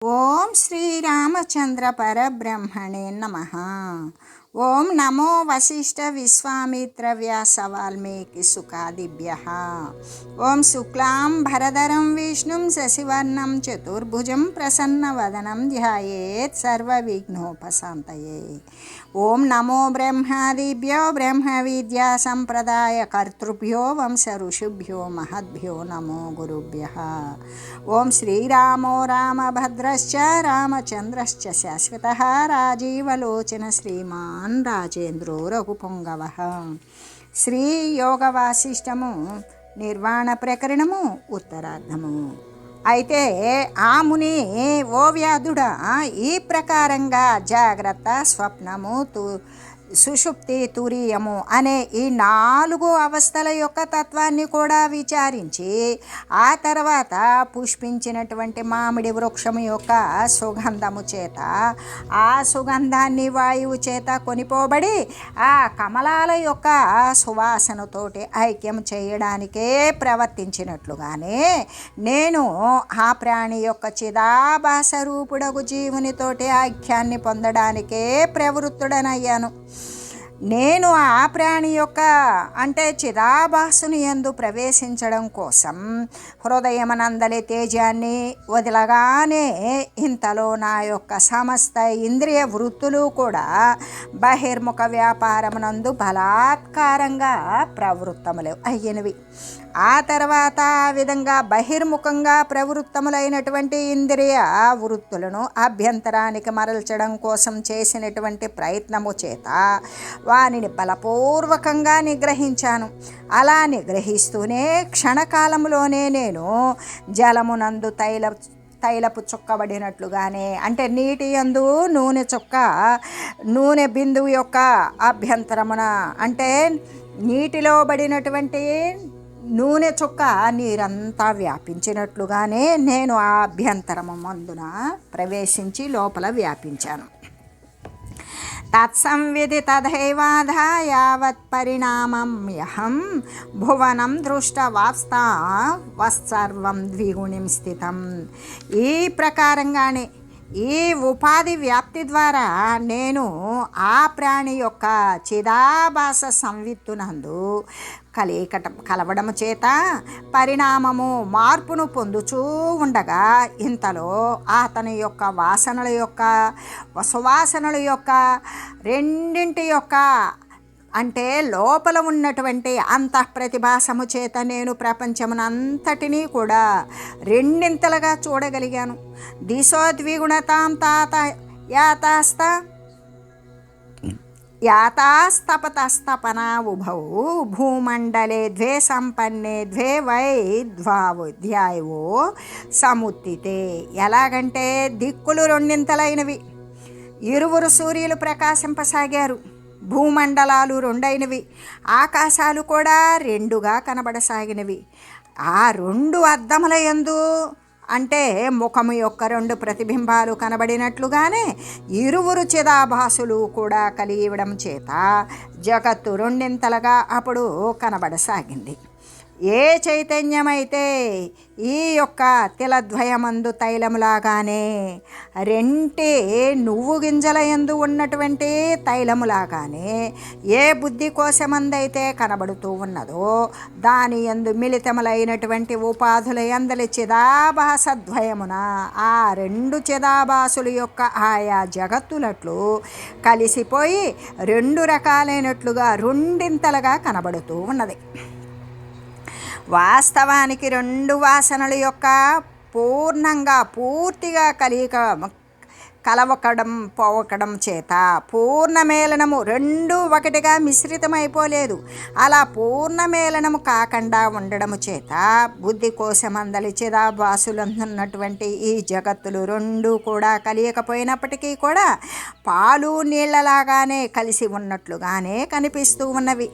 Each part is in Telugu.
ఓం శ్రీరామచంద్ర పరబ్రహ్మణే నమః. ఓం నమో వశిష్ఠ విశ్వామిత్ర వ్యాస వాల్మీకి సుఖాదిభ్యః. ఓం శుక్లాం భరధరం విష్ణుం శశివర్ణం చతుర్భుజం ప్రసన్నవదనం ధ్యాయేత్ సర్వవిఘ్నోపశాంతయే. ఓం నమో బ్రహ్మాదిభ్యో బ్రహ్మ విద్యా సంప్రదాయ కర్తృభ్యో వంశ ఋషిభ్యో మహద్భ్యో నమో గురుభ్యః. ఓం శ్రీరామో రామభద్రశ్చ రామచంద్రశ్చ శాశ్వతః రాజీవలోచన శ్రీమాన్ రాజేంద్రో రఘుపుంగవః. శ్రీ యోగ వాసిష్టము నిర్వాణ ప్రకరణము ఉత్తరార్ధము. అయితే ఆ ముని, ఓ వ్యాధుడా, ఈ ప్రకారంగా జాగ్రత్త, స్వప్నము, సుషుప్తి, తురీయము అనే ఈ 4 అవస్థల యొక్క తత్వాన్ని కూడా విచారించి ఆ తర్వాత పుష్పించినటువంటి మామిడి వృక్షము యొక్క సుగంధము చేత, ఆ సుగంధాన్ని వాయువు చేత కొనిపోబడి ఆ కమలాల యొక్క సువాసనతోటి ఐక్యం చేయడానికే ప్రవర్తించినట్లుగానే నేను ఆ ప్రాణి యొక్క చిదాభాస రూపుడగు జీవునితోటి ఐక్యాన్ని పొందడానికే ప్రవృత్తుడనయ్యాను. నేను ఆ ప్రాణి యొక్క అంటే చిదాభాసుని యందు ప్రవేశించడం కోసం హృదయమనందలి తేజాన్ని వదలగానే ఇంతలో నా యొక్క సమస్త ఇంద్రియ వృత్తులు కూడా బహిర్ముఖ వ్యాపారమునందు బలాత్కారంగా ప్రవృత్తములు అయ్యినవి. ఆ తర్వాత ఆ విధంగా బహిర్ముఖంగా ప్రవృత్తములైనటువంటి ఇంద్రియ వృత్తులను అభ్యంతరానికి మరల్చడం కోసం చేసినటువంటి ప్రయత్నము చేత వానిని బలపూర్వకంగా నిగ్రహించాను. అలా నిగ్రహిస్తూనే క్షణకాలంలోనే నేను జలమునందు తైలపు చుక్కబడినట్లుగానే, అంటే నీటి యందు నూనె బిందువు యొక్క అభ్యంతరమున, అంటే నీటిలో పడినటువంటి నూనె చుక్క నీరంతా వ్యాపించినట్లుగానే నేను ఆ అభ్యంతరము మందున ప్రవేశించి లోపల వ్యాపించాను. తత్సంవిధి తథైవాధ యావత్ పరిణామం యహం భువనం దృష్టవాస్తా వత్సర్వం ద్విగుణిం స్థితం. ఈ ప్రకారంగానే ఈ ఉపాధి వ్యాప్తి ద్వారా నేను ఆ ప్రాణి యొక్క చిదాభాస సంవిత్తునందు కలవడము చేత పరిణామము మార్పును పొందుచూ ఉండగా ఇంతలో అతని యొక్క వాసనల యొక్క సువాసనల యొక్క రెండింటి యొక్క అంటే లోపల ఉన్నటువంటి అంతఃప్రతిభాసము చేత నేను ప్రపంచమునంతటినీ కూడా రెండింతలుగా చూడగలిగాను. దిశోద్విగుణతాం తాత యాతాస్తపతస్తపనా ఉభౌ భూమండలే ద్వే సంపన్నే ద్వే వై ధ్యాయవో సముత్తితే. ఎలాగంటే దిక్కులు రెండింతలైనవి, ఇరువురు సూర్యులు ప్రకాశింపసాగారు, భూమండలాలు 2 ఆకాశాలు కూడా 2గా కనబడసాగినవి. ఆ 2 అద్దముల యందు అంటే ముఖము యొక్క 2 ప్రతిబింబాలు కనబడినట్లుగానే ఇరువురు చిదాభాసులు కూడా కలియడం చేత జగత్తు రెండింతలుగా అప్పుడు కనబడసాగింది. ఏ చైతన్యమైతే ఈ యొక్క తిలద్వయమందు తైలములాగానే రెంటి నువ్వు గింజల యందు ఉన్నటువంటి తైలములాగానే ఏ బుద్ధి కోశమందైతే కనబడుతూ ఉన్నదో దాని యందు మిళితములైనటువంటి ఉపాధుల యందలి చిదాభాసద్వయమున ఆ 2 చిదాభాసుల యొక్క ఆయా జగత్తులట్లు కలిసిపోయి 2 రకాలైనట్లుగా రెండింతలుగా కనబడుతూ ఉన్నది. వాస్తవానికి 2 వాసనల యొక్క పూర్తిగా పోవకడం చేత పూర్ణమేళనము 2 ఒకటిగా మిశ్రితమైపోలేదు. అలా పూర్ణమేళనము కాకుండా ఉండడము చేత బుద్ధి కోశమందలి చిదాభాసులందున్నటువంటి ఈ జగత్తులు 2 కూడా కలియకపోయినప్పటికీ కూడా పాలు నీళ్లలాగానే కలిసి ఉన్నట్లుగానే కనిపిస్తూ ఉన్నవి.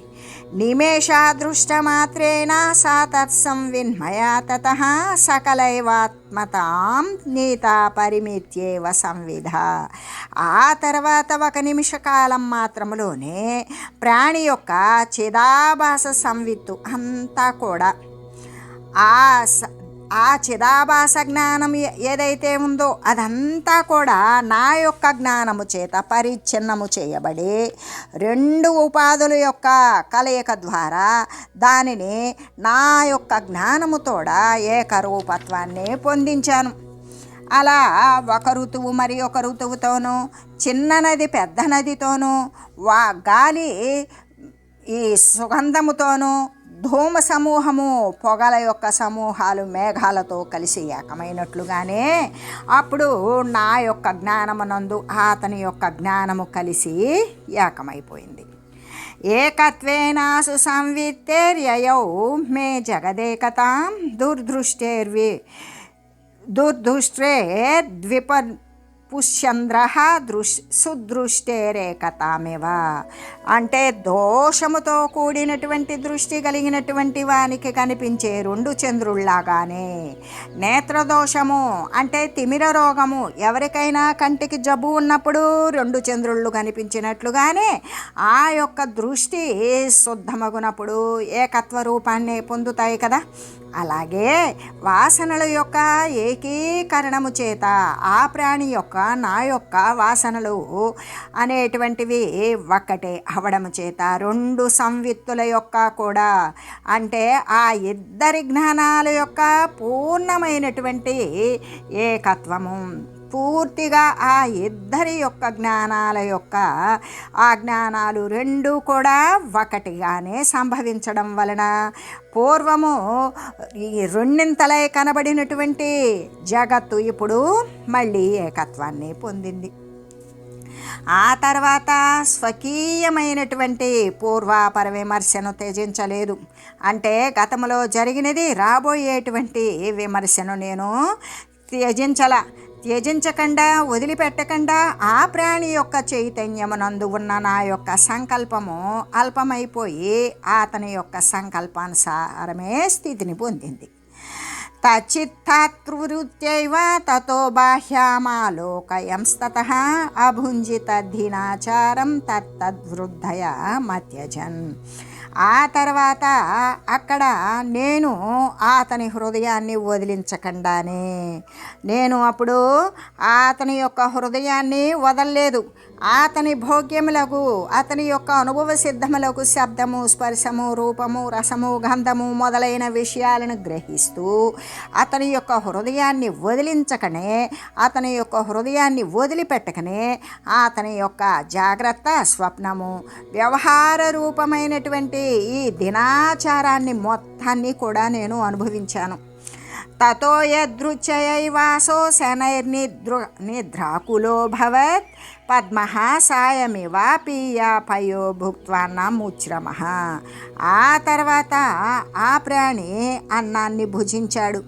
నిమేషాదృష్టమాత్రేణ సా తత్సంవిన్మయా తతః సకలైవాత్మతాం నీతా పరిమిత్యేవ సంవిధ. ఆ తర్వాత 1 నిమిష కాలం మాత్రములోనే ప్రాణి యొక్క చిదాభాస సంవిత్తు అంతా కూడా ఆ ఆ చిదాభాస జ్ఞానం ఏదైతే ఉందో అదంతా కూడా నా యొక్క జ్ఞానము చేత పరిచ్ఛిన్నము చేయబడి రెండు ఉపాధుల యొక్క కలయిక ద్వారా దానిని నా యొక్క జ్ఞానముతోడ ఏకరూపత్వాన్ని పొందించాను. అలా ఒక ఋతువు మరి ఒక ఋతువుతోనూ, చిన్న నది పెద్ద నదితోనూ, గాలి ఈ సుగంధముతోనూ, ధూమ సమూహము పొగల యొక్క సమూహాలు మేఘాలతో కలిసి ఏకమైనట్లుగానే అప్పుడు నా యొక్క జ్ఞానమునందు అతని యొక్క జ్ఞానము కలిసి ఏకమైపోయింది. ఏకత్వేనాసు సంవిత్తేర్యయౌ మే జగదేకతాం దుర్దృష్ట్రేర్ద్విప పుష్యంద్ర సుదృష్టేరేకతామివ. అంటే దోషముతో కూడినటువంటి దృష్టి కలిగినటువంటి వానికి కనిపించే రెండు చంద్రుల్లాగానే, నేత్రదోషము అంటే తిమిర రోగము ఎవరికైనా కంటికి జబ్బు ఉన్నప్పుడు రెండు చంద్రుళ్ళు కనిపించినట్లుగానే ఆ యొక్క దృష్టి శుద్ధమగునప్పుడు ఏకత్వ రూపాన్ని పొందుతాయి కదా. అలాగే వాసనల యొక్క ఏకీకరణము చేత ఆ ప్రాణి యొక్క నా యొక్క వాసనలు అనేటువంటివి ఒక్కటే అవడము చేత రెండు సంవిత్తుల యొక్క కూడా అంటే ఆ ఇద్దరి జ్ఞానాల యొక్క పూర్ణమైనటువంటి ఏకత్వము పూర్తిగా ఆ ఇద్దరి యొక్క జ్ఞానాల యొక్క ఆ జ్ఞానాలు రెండు కూడా ఒకటిగానే సంభవించడం వలన పూర్వము ఈ రెండింతలై కనబడినటువంటి జగత్తు ఇప్పుడు మళ్ళీ ఏకత్వాన్ని పొందింది. ఆ తర్వాత స్వకీయమైనటువంటి పూర్వాపర విమర్శను త్యజించలేదు. అంటే గతంలో జరిగినది రాబోయేటువంటి విమర్శను నేను త్యజించకుండా వదిలిపెట్టకుండా ఆ ప్రాణి యొక్క చైతన్యమునందు ఉన్న నా యొక్క సంకల్పము అల్పమైపోయి అతని యొక్క సంకల్పానుసారమే స్థితిని పొందింది. తచ్చిత్తాత్వృత్యైవ తతో బాహ్యామాలోకయంస్తతః అభుంజితధినాచారం తత్తద్వృద్ధయ మత్యజన్. ఆ తర్వాత అక్కడ నేను అతని హృదయాన్ని వదిలించకుండానే నేను అప్పుడు అతని యొక్క హృదయాన్ని వదలలేదు. అతని భోగ్యములకు అతని యొక్క అనుభవ సిద్ధములకు శబ్దము, స్పర్శము, రూపము, రసము, గంధము మొదలైన విషయాలను గ్రహిస్తూ అతని యొక్క హృదయాన్ని వదిలించకనే అతని యొక్క హృదయాన్ని వదిలిపెట్టకనే అతని యొక్క జాగ్రత్త, స్వప్నము, వ్యవహార రూపమైనటువంటి ఈ దినాచారాన్ని మొత్తాన్ని కూడా నేను అనుభవించాను. తతో యదృచ్ఛయైవాసో శనైర్నిద్రాకులో భవత్ పద్మః సాయమివ పీయాపయో భుక్త్వా నముచ్రమః. ఆ తర్వాత ఆ ప్రాణి అన్నాన్ని భుజించాడు,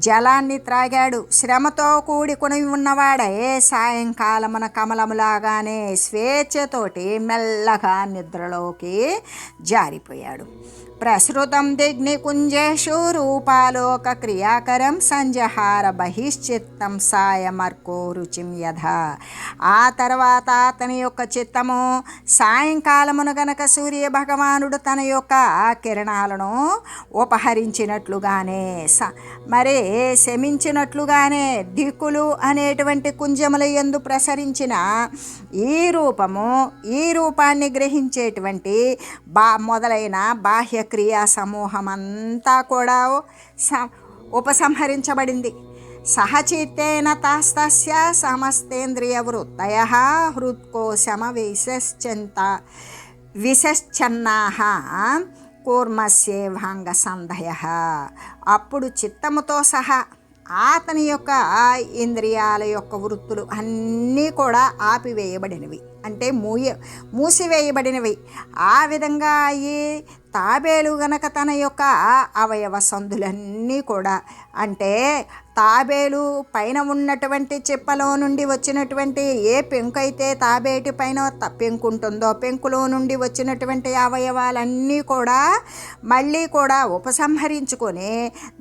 జలాన్ని త్రాగాడు. శ్రమతో కూడుకుని ఉన్నవాడే సాయంకాలమున కమలములాగానే స్వేచ్ఛతోటి మెల్లగా నిద్రలోకి జారిపోయాడు. ప్రసృతం దిగ్నికుంజేషు రూపాలోక క్రియాకరం సంజహార బహిశ్చిత్తం సాయమర్కో రుచిం యథ. ఆ తర్వాత అతని యొక్క చిత్తము సాయంకాలమున గనక సూర్య భగవానుడు తన యొక్క కిరణాలను ఉపహరించినట్లుగానే మరి శమించినట్లుగానే దిక్కులు అనేటువంటి కుంజముల యందు ప్రసరించిన ఈ రూపాన్ని గ్రహించేటువంటి మొదలైన బాహ్య క్రియా సమూహం అంతా కూడా ఉపసంహరించబడింది. సహచిత్తేన తస్తస్య సమస్తేంద్రియ వృత్తయః హృత్కోశమ విశశ్చన్నాః కూర్మస్యేవాంగ సంధయః. అప్పుడు చిత్తముతో సహా అతని యొక్క ఇంద్రియాల యొక్క వృత్తులు అన్నీ కూడా ఆపివేయబడినవి, అంటే మూసివేయబడినవి. ఆ విధంగా ఈ తాబేలు గనక తన యొక్క అవయవ సందులన్నీ కూడా, అంటే తాబేలు పైన ఉన్నటువంటి చిప్పలో నుండి వచ్చినటువంటి ఏ పెంకు అయితే తాబేటి పైన పెంకు ఉంటుందో పెంకులో నుండి వచ్చినటువంటి అవయవాలన్నీ కూడా మళ్ళీ కూడా ఉపసంహరించుకొని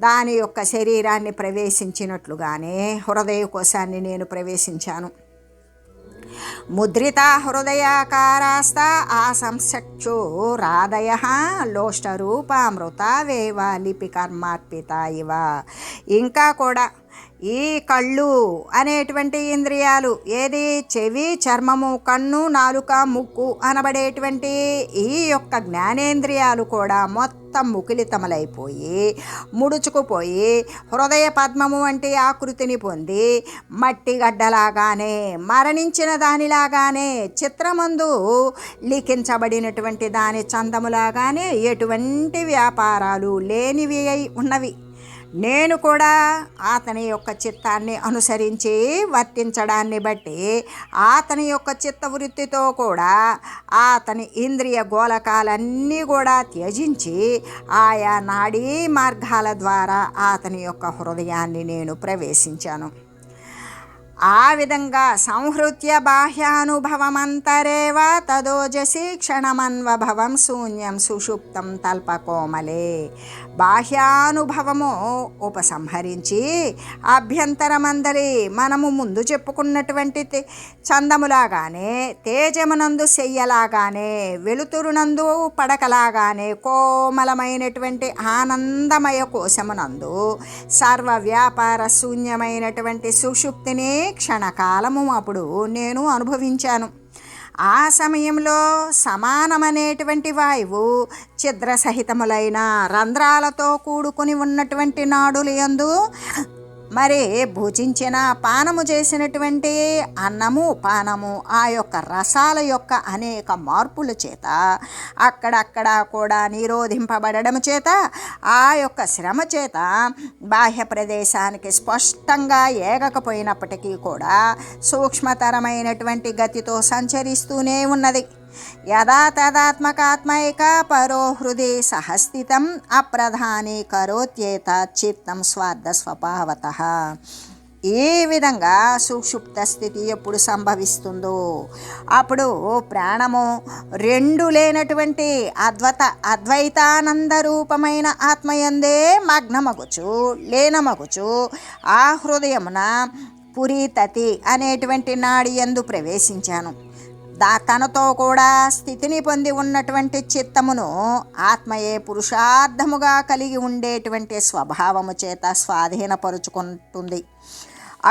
దాని యొక్క శరీరాన్ని ప్రవేశించినట్లుగానే హృదయ కోశాన్ని నేను ప్రవేశించాను. ముద్రిత హృదయాకారాస్త ఆసంచక్షురాదయ లోష్టరూపామృతావేవ లిపి కర్మార్పిత ఇవ. ఇంకా కూడా ఈ కళ్ళు అనేటువంటి ఇంద్రియాలు, ఏది చెవి, చర్మము, కన్ను, నాలుక, ముక్కు అనబడేటువంటి ఈ యొక్క జ్ఞానేంద్రియాలు కూడా మొత్తం ముకిలితములైపోయి ముడుచుకుపోయి హృదయ పద్మము వంటి ఆకృతిని పొంది మట్టి గడ్డలాగానే మరణించిన దానిలాగానే చిత్రమందు లిఖించబడినటువంటి దాని చందములాగానే ఎటువంటి వ్యాపారాలు లేనివి అయి ఉన్నవి. నేను కూడా అతని యొక్క చిత్తాన్ని అనుసరించి వర్తించడాన్ని బట్టి అతని యొక్క చిత్తవృత్తితో కూడా అతని ఇంద్రియ గోళకాలన్నీ కూడా త్యజించి ఆయా నాడీ మార్గాల ద్వారా అతని యొక్క హృదయాన్ని నేను ప్రవేశించాను. ఆ విధంగా సంహృత్య బాహ్యానుభవమంతరేవ తదోజసి క్షణమన్వభవం శూన్యం సుషుప్తం తల్పకోమలే. బాహ్యానుభవము ఉపసంహరించి అభ్యంతరమందరి మనము ముందు చెప్పుకున్నటువంటి చందములాగానే, తేజమునందు శయ్యలాగానే, వెలుతురునందు పడకలాగానే కోమలమైనటువంటి ఆనందమయ కోశమునందు సర్వ వ్యాపార శూన్యమైనటువంటి సుషుప్తిని క్షణకాలము అప్పుడు నేను అనుభవించాను. ఆ సమయంలో సమానమనేటువంటి వాయువు ఛిద్రసహితములైన రంధ్రాలతో కూడుకుని ఉన్నటువంటి నాడుల యందు మరి భుజించిన పానము చేసినటువంటి అన్నము పానము ఆ యొక్క రసాల యొక్క అనేక మార్పుల చేత అక్కడక్కడ కూడా నిరోధింపబడడం చేత ఆ యొక్క శ్రమ చేత బాహ్య ప్రదేశానికి స్పష్టంగా ఏగకపోయినప్పటికీ కూడా సూక్ష్మతరమైనటువంటి గతితో సంచరిస్తూనే ఉన్నది. యదా తదాత్మకాత్మైక పరో హృది సహస్థితం అప్రధాని కరోత్యేత చిత్తం స్వార్థ స్వభావతః. ఈ విధంగా సుషుప్త స్థితి ఎప్పుడు సంభవిస్తుందో అప్పుడు ప్రాణము రెండు లేనటువంటి అద్వైతానంద రూపమైన ఆత్మయందే మగ్నమగుచు లీనమగుచు ఆ హృదయమున పురీతతి అనేటువంటి నాడి యందు ప్రవేశించాను. తనతో కూడా స్థితిని పొంది ఉన్నటువంటి చిత్తమును ఆత్మయే పురుషార్థముగా కలిగి ఉండేటువంటి స్వభావము చేత స్వాధీనపరుచుకుంటుంది.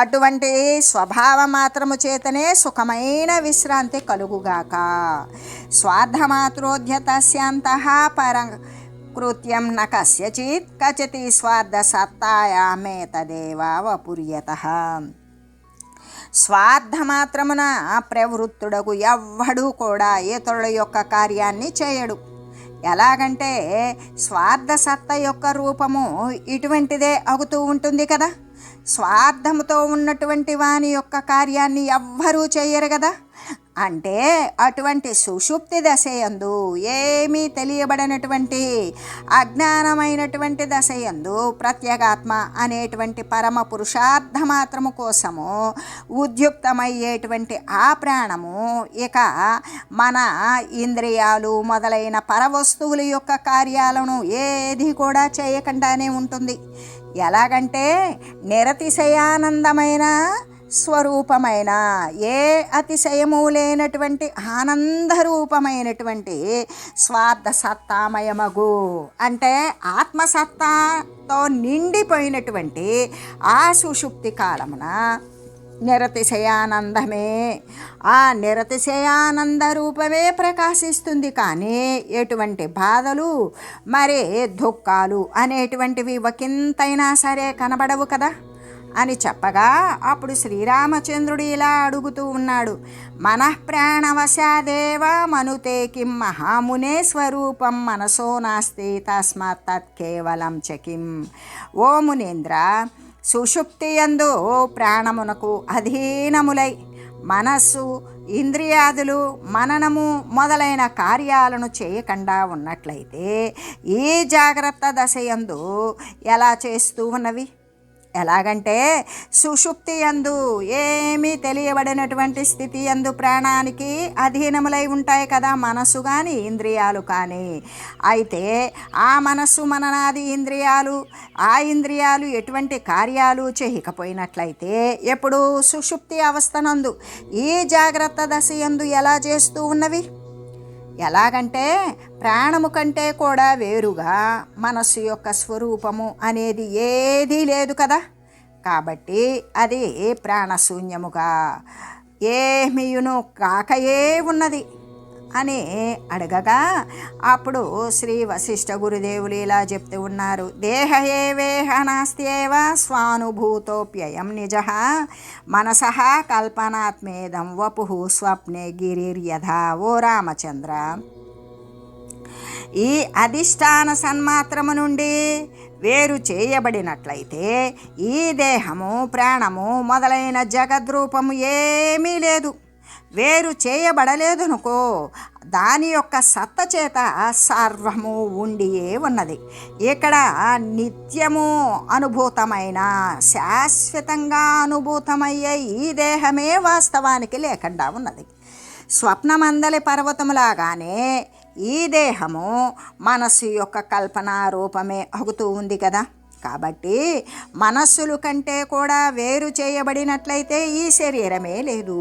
అటువంటి స్వభావ మాత్రము చేతనే సుఖమైన విశ్రాంతి కలుగుగాక. స్వార్థమాత్రోద్యతస్యాంతః పరకృత్యం న కస్యచిత్ కచతి స్వార్థ సత్తాయామేతదేవ వపుర్యతః. స్వార్థమాత్రమున ప్రవృత్తుడకు ఎవ్వడూ కూడా ఇతరుల యొక్క కార్యాన్ని చేయడు. ఎలాగంటే స్వార్థ సత్త యొక్క రూపము ఇటువంటిదే అగుతూ ఉంటుంది కదా. స్వార్థముతో ఉన్నటువంటి వాని యొక్క కార్యాన్ని ఎవ్వరూ చేయరు కదా. అంటే అటువంటి సుషుప్తి దశయందు ఏమీ తెలియబడినటువంటి అజ్ఞానమైనటువంటి దశయందు ప్రత్యేగాత్మ అనేటువంటి పరమ పురుషార్థమాత్రము కోసము ఉద్యుక్తమయ్యేటువంటి ఆ ప్రాణము ఇక మన ఇంద్రియాలు మొదలైన పరవస్తువుల యొక్క కార్యాలను ఏది కూడా చేయకుండానే ఉంటుంది. ఎలాగంటే నిరతిశయానందమైన స్వరూపమైన ఏ అతిశయము లేనటువంటి ఆనందరూపమైనటువంటి స్వార్థ సత్తామయమగు అంటే ఆత్మసత్తాతో నిండిపోయినటువంటి ఆ సుషుప్తి కాలమున నిరతిశయానందమే, ఆ నిరతిశయానంద రూపమే ప్రకాశిస్తుంది. కానీ ఎటువంటి బాధలు మరి దుఃఖాలు అనేటువంటివి ఒకంతైనా సరే కనబడవు కదా అని చెప్పగా అప్పుడు శ్రీరామచంద్రుడు ఇలా అడుగుతూ ఉన్నాడు. మనఃప్రాణవశాదేవ మనుతే కిం మహామునే స్వరూపం మనసో నాస్తి తస్మాత్ తత్కేవలం చకిం. ఓ మునేంద్ర, సుషుప్తియందు ప్రాణమునకు అధీనములై మనస్సు ఇంద్రియాదులు మననము మొదలైన కార్యాలను చేయకుండా ఉన్నట్లయితే ఈ జాగ్రత్త దశయందు ఎలా చేస్తూ ఉన్నవి ఎలాగంటే సుషుప్తి యందు ఏమీ తెలియబడినటువంటి స్థితి యందు ప్రాణానికి అధీనములై ఉంటాయి కదా మనసు కానీ ఇంద్రియాలు కానీ. అయితే ఆ మనస్సు మననాది ఇంద్రియాలు, ఆ ఇంద్రియాలు ఎటువంటి కార్యాలు చేయకపోయినట్లయితే ఎప్పుడు సుషుప్తి అవస్థనందు ఈ జాగ్రత్త దశ యందు ఎలా చేస్తూ ఉన్నవి? ఎలాగంటే ప్రాణము కంటే కూడా వేరుగా మనస్సు యొక్క స్వరూపము అనేది ఏదీ లేదు కదా. కాబట్టి అది ప్రాణశూన్యముగా ఏమీయును కాకయే ఉన్నది అని అడగగా అప్పుడు శ్రీ వశిష్ఠ గురుదేవులు ఇలా చెప్తూ ఉన్నారు. దేహ ఏవేహ నాస్త్యేవ స్వానుభూతోప్యయం నిజ మనసః కల్పనాత్మేదం వపుః స్వప్నే గిరిర్యథా. ఓ రామచంద్ర, ఈ అధిష్టాన సన్మాత్రము నుండి వేరు చేయబడినట్లయితే ఈ దేహము ప్రాణము మొదలైన జగద్రూపము ఏమీ లేదు, వేరు చేయబడలేదనుకో. దాని యొక్క సత్త చేత సర్వము ఉండియే ఉన్నది. ఇక్కడ నిత్యము అనుభూతమైన శాశ్వతంగా అనుభూతమయ్యే ఈ దేహమే వాస్తవానికి లేకుండా ఉన్నది. స్వప్నమందలి పర్వతములాగానే ఈ దేహము మనస్సు యొక్క కల్పనా రూపమే అవుతూ ఉంది కదా. కాబట్టి మనస్సులు కంటే కూడా వేరు చేయబడినట్లయితే ఈ శరీరమే లేదు.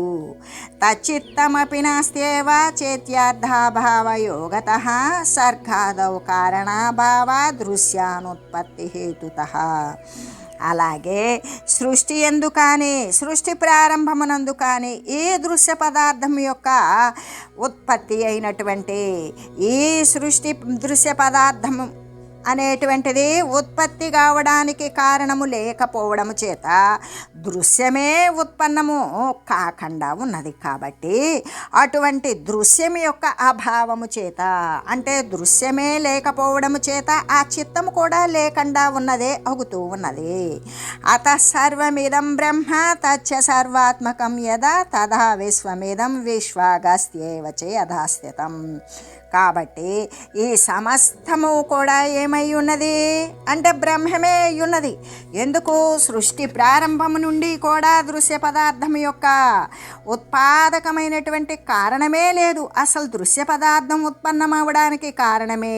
తచ్చిత్తమపి నాస్త్యేవ చేత్యార్థాభావయోగతః సర్గాదౌ కారణాభావ దృశ్యానుత్పత్తి హేతుతః. అలాగే సృష్టి ఎందు కానీ సృష్టి ప్రారంభమునందు కానీ ఈ దృశ్య పదార్థం యొక్క ఉత్పత్తి అయినటువంటి ఈ సృష్టి దృశ్య పదార్థము అనేటువంటిది ఉత్పత్తి కావడానికి కారణము లేకపోవడము చేత దృశ్యమే ఉత్పన్నము కాకుండా ఉన్నది. కాబట్టి అటువంటి దృశ్యం యొక్క అభావము చేత, అంటే దృశ్యమే లేకపోవడము చేత ఆ చిత్తము కూడా లేకుండా ఉన్నదే అవుతూ ఉన్నది. అత సర్వమిదం బ్రహ్మ తచ్చ సర్వాత్మకం యదా తదా విశ్వమిదం విశ్వాగస్త్యేవ చ యథాస్థితం. కాబట్టి ఈ సమస్తము కూడా ఏమై ఉన్నది అంటే బ్రహ్మమే అయి ఉన్నది. ఎందుకు? సృష్టి ప్రారంభము నుండి కూడా దృశ్య పదార్థం యొక్క ఉత్పాదకమైనటువంటి కారణమే లేదు. అసలు దృశ్య పదార్థం ఉత్పన్నమవడానికి కారణమే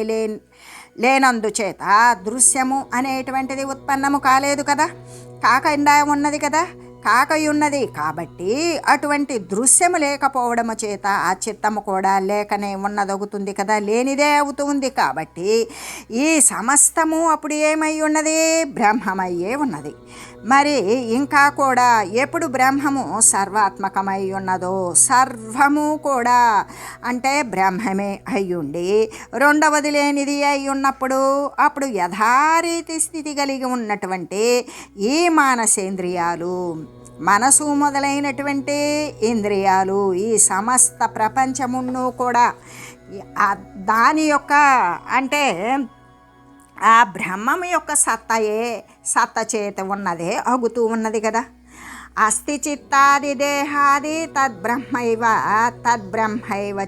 లేనందుచేత దృశ్యము అనేటువంటిది ఉత్పన్నము కాలేదు కదా, కాకుండా ఉన్నది కదా, కాకయున్నది. కాబట్టి అటువంటి దృశ్యము లేకపోవడము చేత ఆ చిత్తము కూడా లేకనే ఉన్నదవుతుంది కదా, లేనిదే అవుతుంది. కాబట్టి ఈ సమస్తము అప్పుడు ఏమై ఉన్నది? బ్రహ్మమయ్యే ఉన్నది. మరి ఇంకా కూడా ఎప్పుడు బ్రహ్మము సర్వాత్మకమై ఉన్నదో, సర్వము కూడా అంటే బ్రహ్మమే అయ్యుండి రెండవది లేనిది అయి ఉన్నప్పుడు అప్పుడు యథారీతి స్థితి కలిగి ఉన్నటువంటి ఈ మానసేంద్రియాలు, మనసు మొదలైనటువంటి ఇంద్రియాలు, ఈ సమస్త ప్రపంచమును కూడా దాని యొక్క అంటే ఆ బ్రహ్మము యొక్క సత్తయే సత్త చేత ఉన్నదే అగుతూ ఉన్నది కదా. అస్థి చిత్తాది దేహాది తద్బ్రహ్మైవ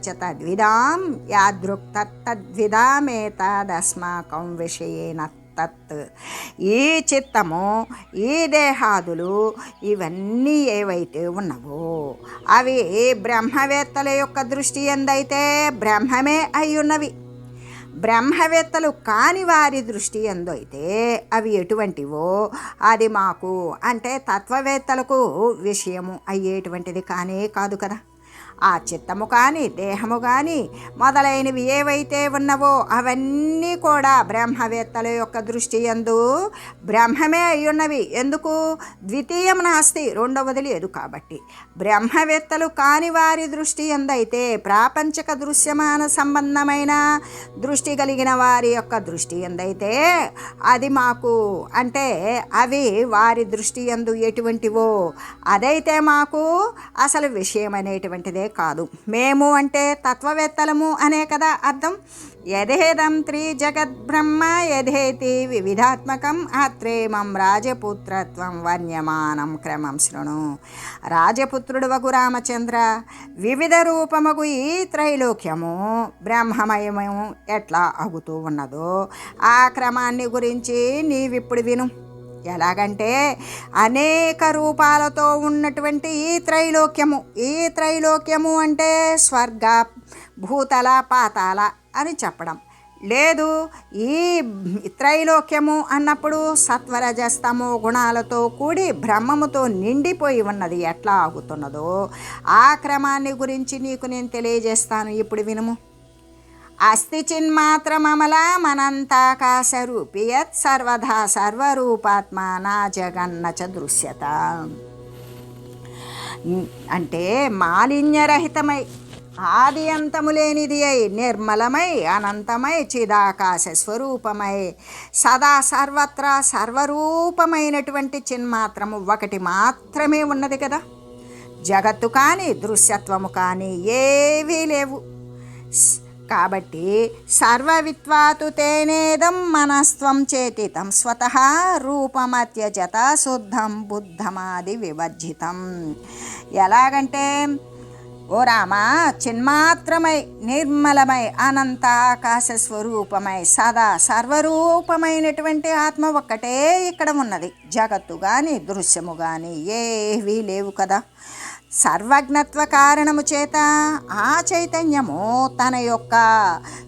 చ తద్విదాం యాదృక్ తద్విదామేతదస్మాకం విషయేన తత్. ఈ చిత్తము, ఈ దేహాదులు ఇవన్నీ ఏవైతే ఉన్నవో అవి బ్రహ్మవేత్తల యొక్క దృష్టి ఎందైతే బ్రహ్మమే అయి ఉన్నవి. బ్రహ్మవేత్తలు కాని వారి దృష్టి ఎందు అయితే అవి ఎటువంటివో అది మాకు అంటే తత్వవేత్తలకు విషయము అయ్యేటువంటిది కానే కాదు కదా. ఆ చిత్తము కానీ దేహము కానీ మొదలైనవి ఏవైతే ఉన్నవో అవన్నీ కూడా బ్రహ్మవేత్తల యొక్క దృష్టి యందు బ్రహ్మమే అయ్యున్నవి. ఎందుకు? ద్వితీయం నాస్తి, రెండవది లేదు. కాబట్టి బ్రహ్మవేత్తలు కాని వారి దృష్టి యందైతే ప్రాపంచక దృశ్యమాన సంబంధమైన దృష్టి కలిగిన వారి యొక్క దృష్టి యందైతే అది మాకు అంటే అవి వారి దృష్టి యందు ఎటువంటివో అదైతే మాకు అసలు విషయం అనేటువంటిదే కాదు. మేము అంటే తత్వవేత్తలము అనే కదా అర్థం. యథేదం త్రిజగద్బ్రహ్మ యథేతి వివిధాత్మకం ఆత్రేమం రాజపుత్రత్వం వర్ణ్యమానం క్రమం శృణు. రాజపుత్రుడు వగు రామచంద్ర, వివిధ రూపమగు ఈ త్రైలోక్యము బ్రహ్మమయము ఎట్లా అగుతూ ఉన్నదో ఆ క్రమాన్ని గురించి నీవిప్పుడు విను. ఎలాగంటే అనేక రూపాలతో ఉన్నటువంటి ఈ త్రైలోక్యము అంటే స్వర్గ, భూతల, పాతాల అని చెప్పడం లేదు. ఈ త్రైలోక్యము అన్నప్పుడు సత్వరజస్తమో గుణాలతో కూడి బ్రహ్మముతో నిండిపోయి ఉన్నది ఎట్లా ఆగుతున్నదో ఆ క్రమాన్ని గురించి నీకు నేను తెలియజేస్తాను. ఇప్పుడు వినుము. అస్తి చిన్మాత్రమమలామనంతాకాశరూపి యత్ సర్వదా సర్వరూపాత్మా నా జగన్న చ దృశ్యత. అంటే మాలిన్యరహితమై, ఆది అంతము లేనిది అయి, నిర్మలమై, అనంతమై, చిదాకాశ స్వరూపమై, సదా సర్వత్రా సర్వరూపమైనటువంటి చిన్మాత్రము ఒకటి మాత్రమే ఉన్నది కదా. జగత్తు కానీ దృశ్యత్వము కానీ ఏవీ లేవు. కాబట్టి సర్వవిత్వాతు తేనేదం మనస్త్వం చేతితం స్వతః రూపమత్యజత శుద్ధం బుద్ధమాది వివర్జితం. ఎలాగంటే ఓ రామ, చిన్మాత్రమై, నిర్మలమై, అనంత ఆకాశ స్వరూపమై, సదా సర్వరూపమైనటువంటి ఆత్మ ఒక్కటే ఇక్కడ ఉన్నది. జగత్తు కానీ దృశ్యము కానీ ఏవీ లేవు కదా. సర్వజ్ఞత్వ కారణము చేత ఆ చైతన్యము తన యొక్క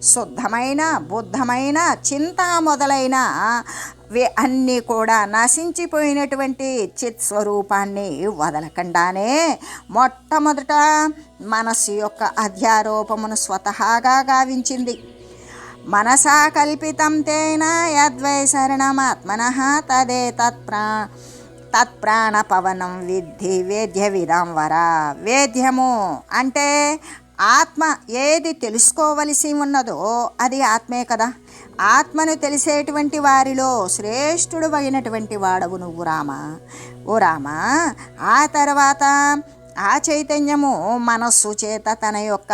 శుద్ధమైన, బుద్ధమైన, చింత మొదలైన అన్నీ కూడా నశించిపోయినటువంటి చిత్ స్వరూపాన్ని వదలకుండానే మొట్టమొదట మనస్సు యొక్క అధ్యారోపమును స్వతహాగా గావించింది. మనసా కల్పితం తేన యద్వై శరణమాత్మనః తదే తత్ప్రాణపవనం విద్ధి వేద్య విదాం వరా. వేద్యము అంటే ఆత్మ ఏది తెలుసుకోవలసి ఉన్నదో అది ఆత్మే కదా. ఆత్మను తెలిసేటువంటి వారిలో శ్రేష్ఠుడు అయినటువంటి వాడవు నువ్వు రామ. ఓ రామ, ఆ తర్వాత ఆ చైతన్యము మనస్సు చేత తన యొక్క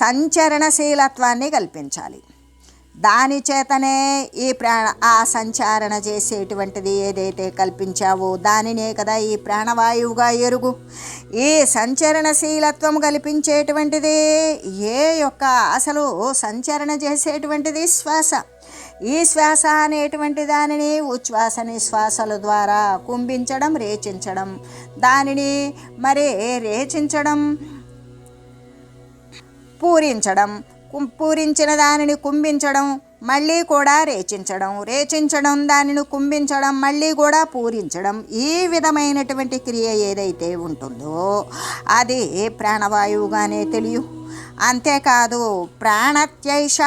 సంచరణశీలత్వాన్ని కల్పించాలి. దాని చేతనే ఈ ఆ సంచారణ చేసేటువంటిది ఏదైతే కల్పించావో దానినే కదా ఈ ప్రాణవాయువుగా ఎరుగు. ఈ సంచరణశీలత్వం కల్పించేటువంటిది అసలు సంచరణ చేసేటువంటిది శ్వాస. ఈ శ్వాస అనేటువంటి దానిని ఉచ్ఛ్వాస నిశ్వాసల ద్వారా కుంభించడం, రేచించడం, దానిని రేచించడం, పూరించడం, పూరించిన దానిని కుంభించడం, మళ్ళీ కూడా రేచించడం, దానిని కుంభించడం, మళ్ళీ కూడా పూరించడం. ఈ విధమైనటువంటి క్రియ ఏదైతే ఉంటుందో అది ప్రాణవాయువుగానే తెలియు. అంతేకాదు ప్రాణతైష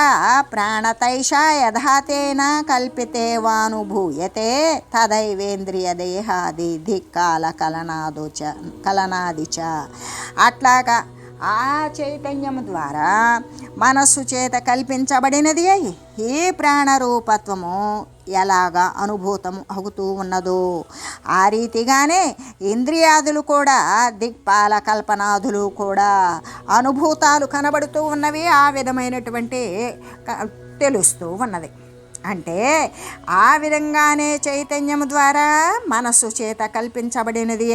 యథాతేన కల్పితే వానుభూయతే తదైవేంద్రియ దేహాది ధిక్కాల కలనాదిచ. అట్లాగా ఆ చైతన్యము ద్వారా మనస్సు చేత కల్పించబడినది అయి ఈ ప్రాణరూపత్వము ఎలాగా అనుభూతం అవుతూ ఉన్నదో ఆ రీతిగానే ఇంద్రియాదులు కూడా, దిక్పాల కల్పనాదులు కూడా అనుభూతాలు కనబడుతూ ఉన్నవి. ఆ విధమైనటువంటి తెలుస్తూ ఉన్నది. అంటే ఆ విధంగానే చైతన్యము ద్వారా మనస్సు చేత కల్పించబడినది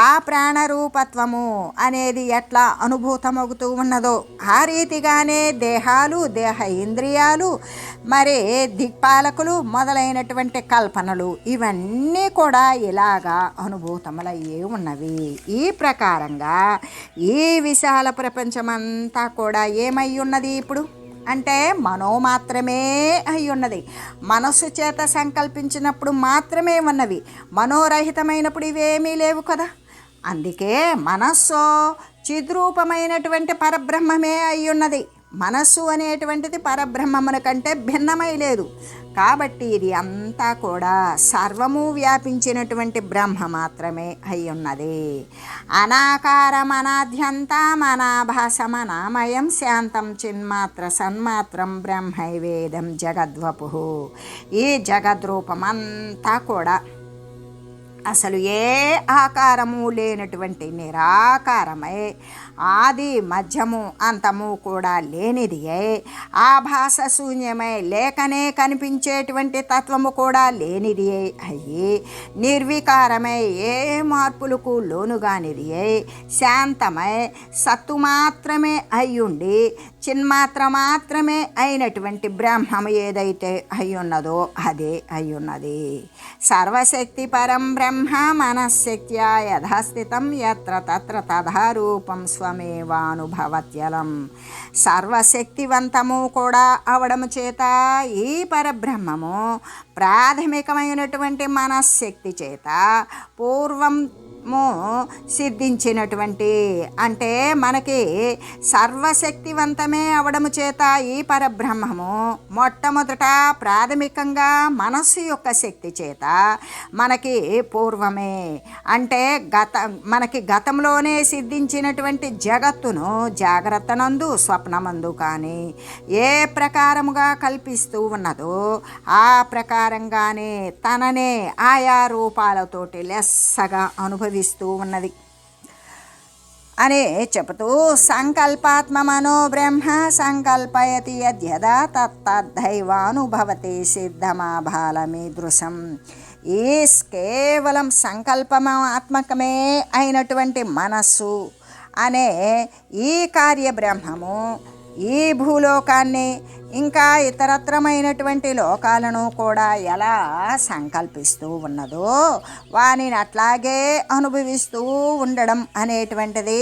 ఆ ప్రాణరూపత్వము అనేది ఎట్లా అనుభూతమవుతూ ఉన్నదో ఆ రీతిగానే దేహాలు, దేహ ఇంద్రియాలు, దిక్పాలకులు మొదలైనటువంటి కల్పనలు ఇవన్నీ కూడా ఇలాగా అనుభూతములయ్యే ఉన్నవి. ఈ ప్రకారంగా ఈ విశాల ప్రపంచమంతా కూడా ఏమై ఉన్నది ఇప్పుడు అంటే మనో మాత్రమే అయి ఉన్నది. మనస్సు చేత సంకల్పించినప్పుడు మాత్రమే ఉన్నవి. మనోరహితమైనప్పుడు ఇవేమీ లేవు కదా. అందుకే మనస్సు చిద్రూపమైనటువంటి పరబ్రహ్మమే అయి ఉన్నది. మనస్సు అనేటువంటిది పరబ్రహ్మమున కంటే భిన్నమై లేదు. కాబట్టి ఇది అంతా కూడా సర్వము వ్యాపించినటువంటి బ్రహ్మ మాత్రమే అయి ఉన్నది. అనాకారమనాద్యంతమనాభాసమనామయం శాంతం చిన్మాత్ర సన్మాత్రం బ్రహ్మైవేదం జగద్వపు. ఈ జగద్రూపమంతా కూడా అసలు ఏ ఆకారము లేనటువంటి నిరాకారమై, ఆది మధ్యము అంతము కూడా లేనిది ఆభాస శూన్యమై, లేకనే కనిపించేటువంటి తత్వము కూడా లేనిది అయ్యి, నిర్వికారమై, ఏ మార్పులకు లోనుగానిది శాంతమై, సత్తు మాత్రమే అయ్యుండి చిన్మాత్ర మాత్రమే అయినటువంటి బ్రహ్మము ఏదైతే అయ్యున్నదో అదే అయ్యున్నది. సర్వశక్తి పరం బ్రహ్మ మనశ్శక్త్యా యథాస్థితం యత్ర తత్ర తథా రూపం స్వమేవానుభవత్యలం. సర్వశక్తివంతము కూడా అవడము చేత ఈ పరబ్రహ్మము ప్రాథమికమైనటువంటి మనశ్శక్తి చేత పూర్వము సిద్ధించినటువంటి, అంటే మనకి సర్వశక్తివంతమే అవడము చేత ఈ పరబ్రహ్మము మొట్టమొదట ప్రాథమికంగా మనస్సు యొక్క శక్తి చేత మనకి పూర్వమే, అంటే మనకి గతంలోనే సిద్ధించినటువంటి జగత్తును జాగ్రత్తనందు స్వప్నమందు కానీ ఏ ప్రకారముగా కల్పిస్తూ ఉన్నదో ఆ ప్రకారంగానే తననే ఆయా రూపాలతోటి లెస్సగా అనుభవిస్తూ ఉన్నది అని చెబుతూ సంకల్పాత్మ మనో బ్రహ్మ సంకల్పయతి యద్యదా తత్తద్ధైవానుభవతి సిద్ధమాబాలమీదృశం. ఈ కేవలం సంకల్పమాత్మకమే అయినటువంటి మనస్సు అనే ఈ కార్యబ్రహ్మము ఈ భూలోకాన్ని ఇంకా ఇతరత్రమైనటువంటి లోకాలను కూడా ఎలా సంకల్పిస్తూ ఉన్నదో వానిని అట్లాగే అనుభవిస్తూ ఉండడం అనేటువంటిది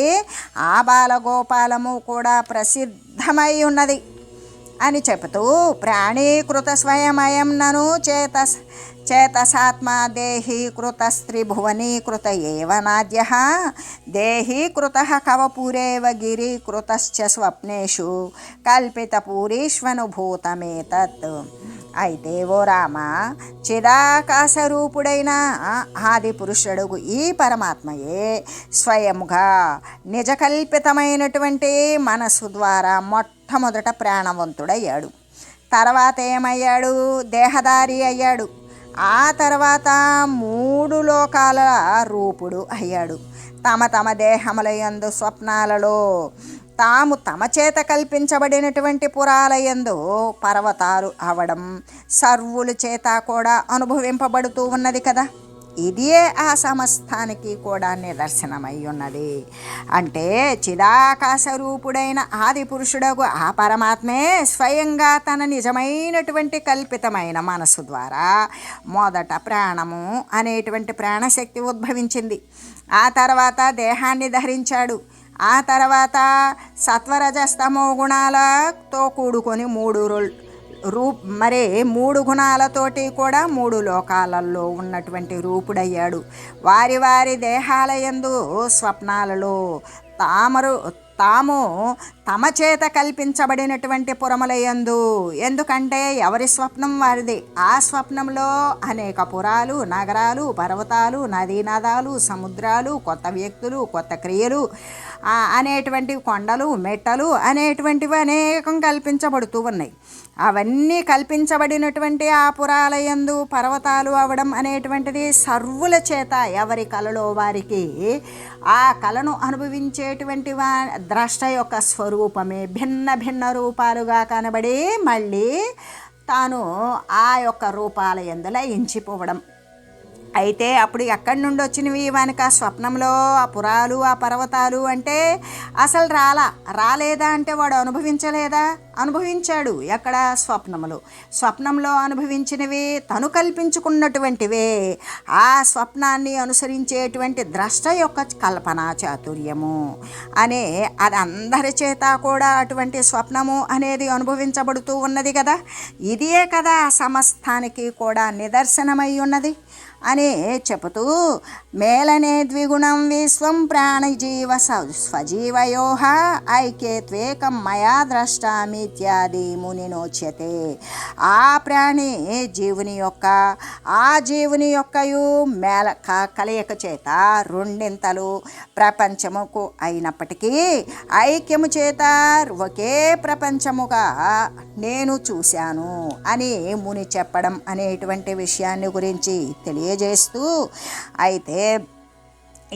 ఆ బాలగోపాలము కూడా ప్రసిద్ధమై ఉన్నది అని చెబుతూ ప్రాణీకృత స్వయమయం నను చేతసాత్మా దేహీకృతస్త్రిభువనీకృత ఏవ నాద్యః దేహీకృతః కవపురేవ గిరీకృతశ్చ స్వప్నేషు కల్పితపూరీష్వనుభూతమేతత్. అయితే ఓ రామ, చిదాకాశరూపుడైన ఆది పురుషుడు ఈ పరమాత్మయే స్వయముగా నిజకల్పితమైనటువంటి మనస్సు ద్వారా మొట్టమొదట ప్రాణవంతుడయ్యాడు. తర్వాత ఏమయ్యాడు? దేహదారి అయ్యాడు. ఆ తర్వాత 3 లోకాల రూపుడు అయ్యాడు. తమ దేహములయందు స్వప్నాలలో తమ చేత కల్పించబడినటువంటి పురాలయందు పర్వతాలు అవడం సర్వుల చేత కూడా అనుభవింపబడుతూ ఉన్నది కదా. ఇదే ఆ సమస్తానికి కూడా నిదర్శనమై ఉన్నది. అంటే చిదాకాశ రూపుడైన ఆది పురుషుడగు ఆ పరమాత్మే స్వయంగా తన నిజమైనటువంటి కల్పితమైన మనసు ద్వారా మొదట ప్రాణము అనేటువంటి ప్రాణశక్తి ఉద్భవించింది. ఆ తర్వాత దేహాన్ని ధరించాడు. ఆ తర్వాత సత్వరజస్తమో గుణాలతో కూడుకొని 3 గుణాలతోటి కూడా 3 లోకాలలో ఉన్నటువంటి రూపుడయ్యాడు. వారి దేహాలయందు స్వప్నాలలో తాము తమ చేత కల్పించబడినటువంటి పురములయందు, ఎందుకంటే ఎవరి స్వప్నం వారిది. ఆ స్వప్నంలో అనేక పురాలు, నగరాలు, పర్వతాలు, నదీనదాలు, సముద్రాలు, కొత్త వ్యక్తులు, కొత్త క్రియలు అనేటువంటి కొండలు, మెట్టలు అనేటువంటివి అనేకం కల్పించబడుతూ ఉన్నాయి. అవన్నీ కల్పించబడినటువంటి ఆ పురాలయందు పర్వతాలు అవడం అనేటువంటిది సర్వుల చేత ఎవరి కలలో వారికి ఆ కలను అనుభవించేటువంటి ద్రష్ట యొక్క స్వరూపమే భిన్న రూపాలుగా కనబడి మళ్ళీ తాను ఆ యొక్క రూపాలయందు లయించిపోవడం. అయితే అప్పుడు ఎక్కడి నుండి వచ్చినవి వానికి ఆ స్వప్నంలో ఆ పురాలు, ఆ పర్వతాలు అంటే అసలు రాలేదా అంటే వాడు అనుభవించలేదా? అనుభవించాడు. ఎక్కడ? స్వప్నంలో అనుభవించినవి తను కల్పించుకున్నటువంటివే. ఆ స్వప్నాన్ని అనుసరించేటువంటి ద్రష్ట యొక్క కల్పనా చాతుర్యము అనే అది అందరి చేత కూడా అటువంటి స్వప్నము అనేది అనుభవించబడుతూ ఉన్నది కదా. ఇదే కదా సమస్తానికి కూడా నిదర్శనమై ఉన్నది అని చెబుతూ మేలనే ద్విగుణం విశ్వం ప్రాణజీవ స్వజీవయో ఐక్యేత్వేకం మయా ద్రష్టామిత్యాది మునినోచ్యతే. ఆ ప్రాణి జీవుని యొక్కయు మేల కలయిక చేత రెండింతలు ప్రపంచముకు అయినప్పటికీ ఐక్యము చేత ఒకే ప్రపంచముగా నేను చూశాను అని ముని చెప్పడం అనేటువంటి విషయాన్ని గురించి తెలియజేస్తూ, అయితే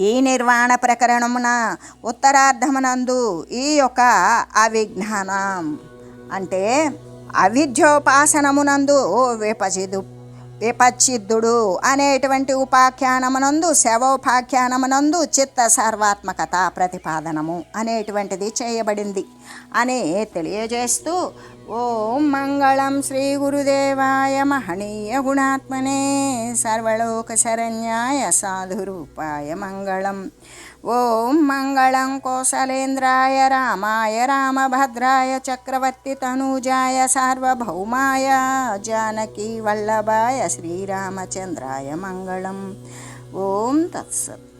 ఈ నిర్వాణ ప్రకరణమున ఉత్తరార్ధమునందు ఈ యొక్క అవిజ్ఞానం అంటే అవిద్యోపాసనమునందు విపచ్చిద్దుడు అనేటువంటి ఉపాఖ్యానమునందు శవోపాఖ్యానమునందు చిత్త సర్వాత్మకత ప్రతిపాదనము అనేటువంటిది చేయబడింది అని తెలియజేస్తూ ఓం మంగళం శ్రీ గురుదేవాయ మహనీయ గుణాత్మనే సర్వలోక శరణ్యాయ సాధురూపాయ మంగళం. ఓం మంగళం కోసలేంద్రాయ రామాయ రామభద్రాయ చక్రవర్తి తనూజాయ సార్వభౌమాయ జానకీ వల్లభాయ శ్రీరామచంద్రాయ మంగళం. ఓం తత్సత్.